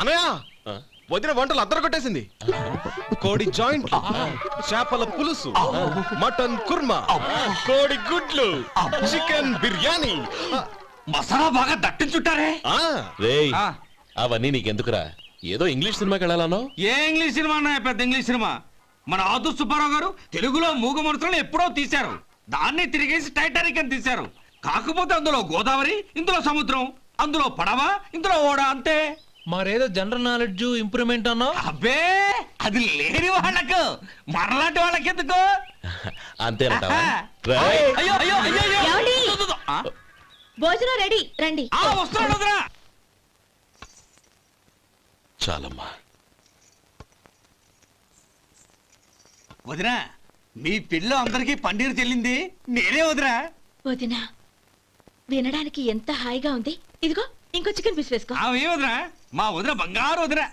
అనయా వదిన వంటలు అద్దరు కొట్టేసింది. కోడి జాయింట్, చేపల పులుసు, మటన్ కుర్మా, కోడి గుడ్లు, చికెన్ బిర్యానీ, మసాలా బాగా దట్టించుంటారే. రేయ్ అవన్నీ నీకెందుకురా? ఏదో ఇంగ్లీష్ సినిమాకి వెళ్ళాలనో. ఏ ఇంగ్లీష్ సినిమా అన్నా? పెద్ద ఇంగ్లీష్ సినిమా. మన ఆదు సుబ్బారావు గారు తెలుగులో మూగమరుతులను ఎప్పుడో తీశారు. దాన్ని తిరిగేసి టైటానిక్ అని తీశారు. కాకపోతే అందులో గోదావరి, ఇందులో సముద్రం, అందులో పడవ, ఇందులో ఓడ, అంతే. మరేదో జనరల్ నాలెడ్జ్ ఇంప్రూవ్మెంట్ అన్నా? అబ్బే అది లేని వాళ్ళకు, మరలాంటి వాళ్ళకి ఎందుకు? అంతేనంటావా? అయ్యో అయ్యో అయ్యో ఏమండి? భోజనం రెడీ, రండి. వస్తున్నాడు వదరా. చాలమ్మా. వదినా, మీ పిల్ల అందరికీ పన్నీరు చెల్లింది నేనే వదినా. వదినా, వినడానికి ఎంత హాయిగా ఉంది. ఇదిగో ఇంకో చికెన్ పీస్ వేసుకో. ఏ వదినా, మా వదిన బంగారు వదినా.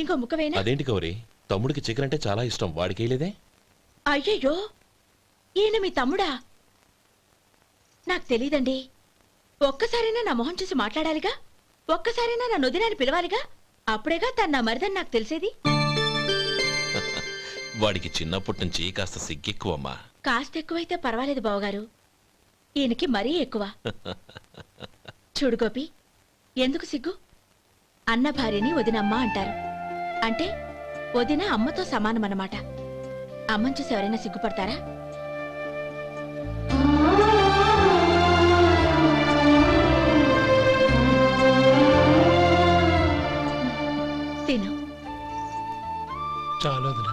ఇంకో ముక్క వేయనా? అదేంటి గౌరీ, తమ్ముడికి చికెన్ అంటే చాలా ఇష్టం, వాడికి వేయలేదే? అయ్యయ్యో, ఈయన మీ తమ్ముడా? నాకు తెలీదండి. ఒక్కసారైనా నా మొహం చూసి మాట్లాడాలిగా, ఒక్కసారైనా నా నొదినాన్ని పిలవాలిగా, అప్పుడేగా తన నా మరిదని నాకు తెలిసేది. వాడికి చిన్నప్పటి నుంచి కాస్త సిగ్గెక్కువమ్మా. కాస్త ఎక్కువైతే పర్వాలేదు బావగారు, ఈయనకి మరీ ఎక్కువ. చూడు గోపి, ఎందుకు సిగ్గు? అన్న భార్యని వదినమ్మ అంటారు. అంటే వదిన అమ్మతో సమానమన్నమాట. అమ్మని చూసి ఎవరైనా సిగ్గుపడతారా? తిను. చాలా వదినా.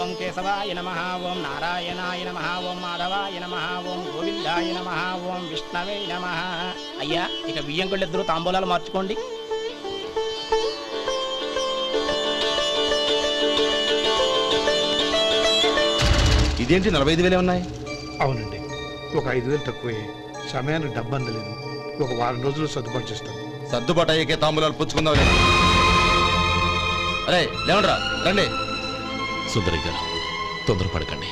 ఓం కేశవాయ నమః, ఓం నారాయణాయ నమః, ఓం మాధవాయ నమః, ఓం గోవిందాయ నమః, ఓం విష్ణవే నమః. అయ్యా, ఇక బియ్యంకుళ్ళిద్దరూ తాంబూలాలు మార్చుకోండి. ఇదేంటి 45,000 ఉన్నాయి? అవునండి, ఒక 5,000 తక్కువే. సమయానికి డబ్బు అందలేదు. ఒక వారం రోజులు సర్దుబాటు చేస్తాను. సర్దుబాటు అయ్యకే తాంబూలాలు పుచ్చుకుందాం. అరే లేవండ్రా, రండి. సుందరి గారు, తొందరపడకండి.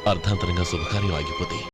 అర్ధాంతరంగా శుభకార్యం ఆగిపోతే